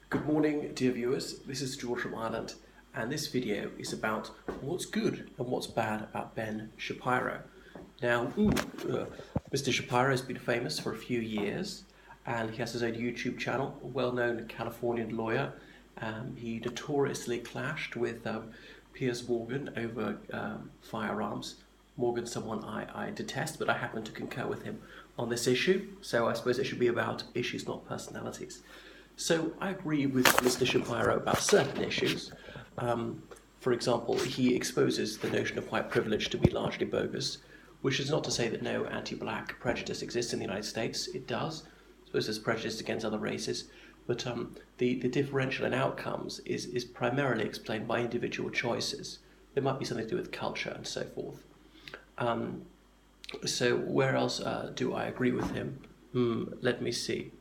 Good morning, dear viewers. This is George from Ireland, and this video is about what's good and what's bad about Ben Shapiro. Now, Mr. Shapiro has been famous for a few years, and he has his own YouTube channel, a well-known Californian lawyer. He notoriously clashed with Piers Morgan over firearms. Morgan's someone I detest, but I happen to concur with him on this issue, so I suppose it should be about issues, not personalities. So I agree with Mr. Shapiro about certain issues. For example, he exposes the notion of white privilege to be largely bogus, which is not to say that no anti-black prejudice exists in the United States. It does. I suppose there's prejudice against other races, but the differential in outcomes is primarily explained by individual choices. There might be something to do with culture and so forth. So where else do I agree with him? Let me see.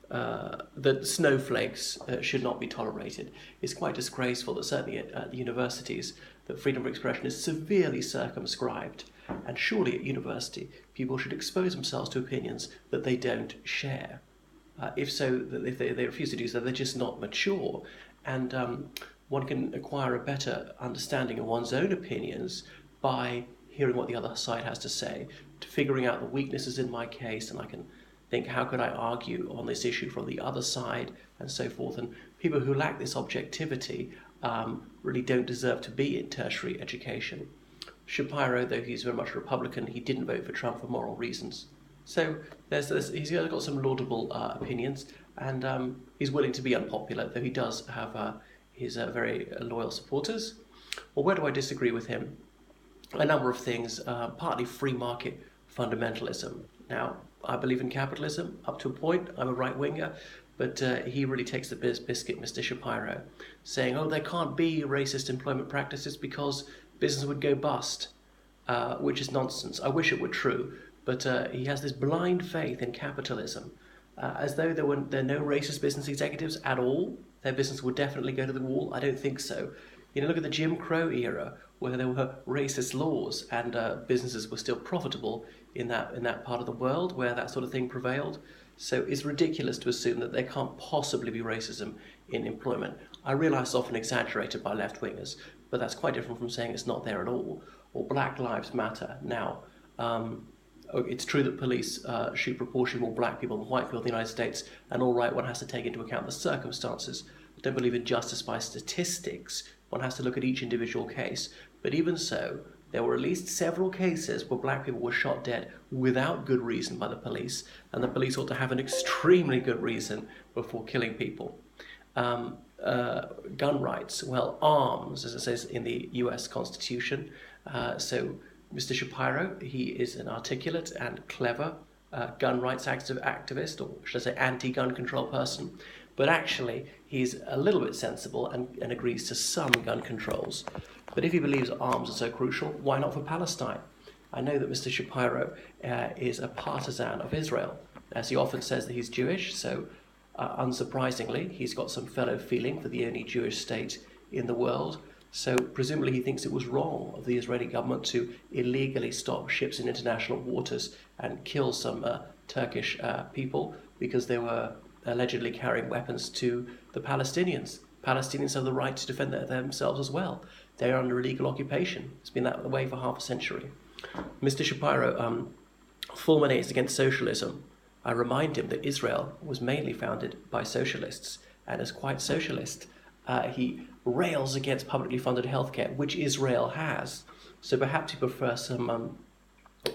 That snowflakes should not be tolerated. It's quite disgraceful that certainly at the universities that freedom of expression is severely circumscribed, and surely at university people should expose themselves to opinions that they don't share. If they refuse to do so, they're just not mature, and one can acquire a better understanding of one's own opinions by hearing what the other side has to say, to figuring out the weaknesses in my case, and I can think, how could I argue on this issue from the other side, and so forth. And people who lack this objectivity really don't deserve to be in tertiary education. Shapiro, though he's very much a Republican, he didn't vote for Trump for moral reasons. So he's got some laudable opinions, and he's willing to be unpopular, though he does have his very loyal supporters. Well, where do I disagree with him? A number of things, partly free market fundamentalism. Now, I believe in capitalism up to a point. I'm a right-winger, but he really takes the biscuit, Mr. Shapiro, saying, oh, there can't be racist employment practices because business would go bust, which is nonsense. I wish it were true, but he has this blind faith in capitalism, as though there are no racist business executives at all. Their business would definitely go to the wall. I don't think so. Look at the Jim Crow era, where there were racist laws and businesses were still profitable in that part of the world where that sort of thing prevailed. So it's ridiculous to assume that there can't possibly be racism in employment. I realise it's often exaggerated by left-wingers, but that's quite different from saying it's not there at all. Or Black Lives Matter. Now, it's true that police shoot proportionally more black people than white people in the United States, and all right, one has to take into account the circumstances. I don't believe in justice by statistics. One has to look at each individual case. But even so, there were at least several cases where black people were shot dead without good reason by the police, and the police ought to have an extremely good reason before killing people. Gun rights, well, arms, as it says in the US Constitution. So Mr. Shapiro, he is an articulate and clever gun rights activist, or should I say anti-gun control person. But actually, he's a little bit sensible and agrees to some gun controls. But if he believes arms are so crucial, why not for Palestine? I know that Mr. Shapiro is a partisan of Israel, as he often says that he's Jewish, so unsurprisingly, he's got some fellow feeling for the only Jewish state in the world. So presumably he thinks it was wrong of the Israeli government to illegally stop ships in international waters and kill some Turkish people because they were allegedly carrying weapons to the Palestinians. Palestinians have the right to defend themselves as well. They are under illegal occupation. It's been that way for half a century. Mr. Shapiro fulminates against socialism. I remind him that Israel was mainly founded by socialists, and as quite socialist, he rails against publicly funded healthcare, which Israel has. So perhaps he prefers some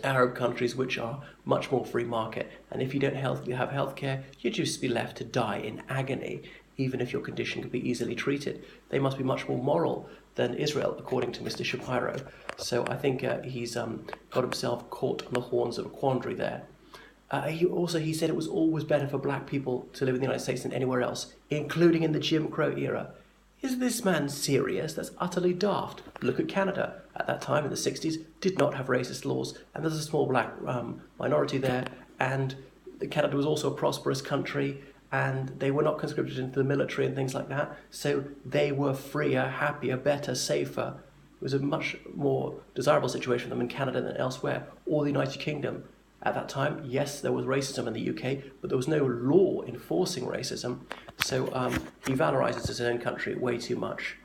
Arab countries which are much more free market, and if you don't have healthcare, you'd just be left to die in agony, even if your condition could be easily treated. They must be much more moral than Israel, according to Mr. Shapiro. So I think he's got himself caught on the horns of a quandary there. He said it was always better for black people to live in the United States than anywhere else, including in the Jim Crow era. Is this man serious? That's utterly daft. Look at Canada. At that time, in the 60s, did not have racist laws, and there's a small black minority there, and Canada was also a prosperous country, and they were not conscripted into the military and things like that, so they were freer, happier, better, safer. It was a much more desirable situation for them in Canada than elsewhere, or the United Kingdom. At that time, yes, there was racism in the UK, but there was no law enforcing racism. So he valorizes his own country way too much.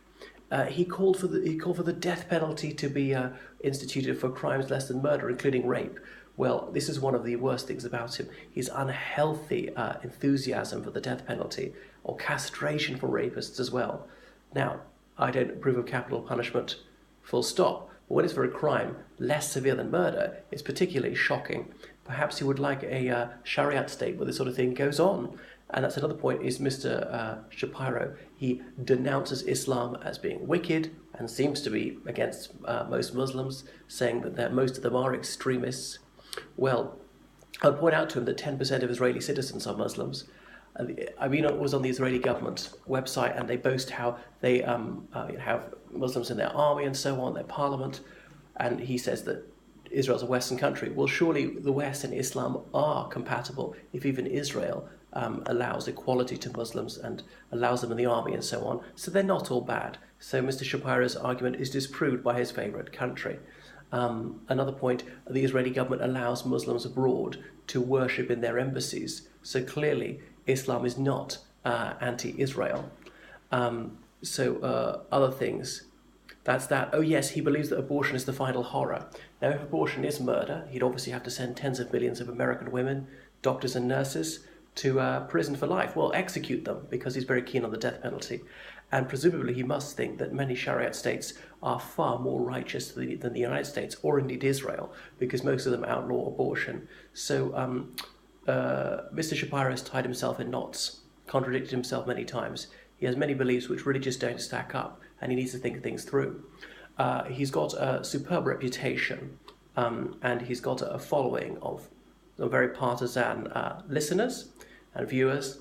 He called for the death penalty to be instituted for crimes less than murder, including rape. Well, this is one of the worst things about him: his unhealthy enthusiasm for the death penalty, or castration for rapists as well. Now, I don't approve of capital punishment, full stop. But when it's for a crime less severe than murder, it's particularly shocking. Perhaps he would like a Shariat state where this sort of thing goes on. And that's another point, is Mr. Shapiro. He denounces Islam as being wicked and seems to be against most Muslims, saying that most of them are extremists. Well, I'll point out to him that 10% of Israeli citizens are Muslims. I mean, it was on the Israeli government website, and they boast how they have Muslims in their army and so on, their parliament. And he says that Israel's a Western country. Well, surely the West and Islam are compatible if even Israel allows equality to Muslims and allows them in the army and so on. So they're not all bad. So Mr. Shapiro's argument is disproved by his favourite country. Another point, the Israeli government allows Muslims abroad to worship in their embassies. So clearly, Islam is not anti-Israel. Other things, that's that. Oh yes, he believes that abortion is the final horror. Now, if abortion is murder, he'd obviously have to send tens of millions of American women, doctors and nurses, to prison for life. Well, execute them, because he's very keen on the death penalty. And presumably he must think that many Shariat states are far more righteous than the United States, or indeed Israel, because most of them outlaw abortion. So Mr. Shapiro has tied himself in knots, contradicted himself many times. He has many beliefs which really just don't stack up, and he needs to think things through. He's got a superb reputation, and he's got a following of very partisan listeners and viewers.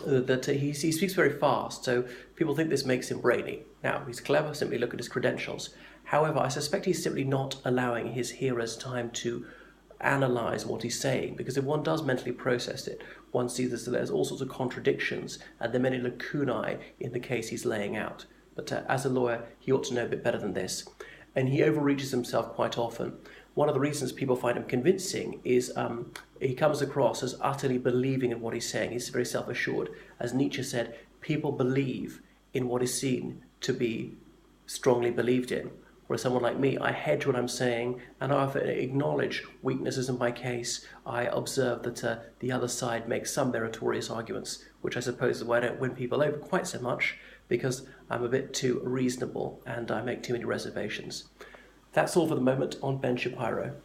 That he speaks very fast, so people think this makes him brainy. Now, he's clever, simply look at his credentials. However, I suspect he's simply not allowing his hearers time to analyse what he's saying, because if one does mentally process it, one sees that there's all sorts of contradictions and there are many lacunae in the case he's laying out. But as a lawyer, he ought to know a bit better than this. And he overreaches himself quite often. One of the reasons people find him convincing is he comes across as utterly believing in what he's saying. He's very self-assured. As Nietzsche said, people believe in what is seen to be strongly believed in. Whereas someone like me, I hedge what I'm saying, and I often acknowledge weaknesses in my case. I observe that the other side makes some meritorious arguments, which I suppose is why I don't win people over quite so much, because I'm a bit too reasonable and I make too many reservations. That's all for the moment on Ben Shapiro.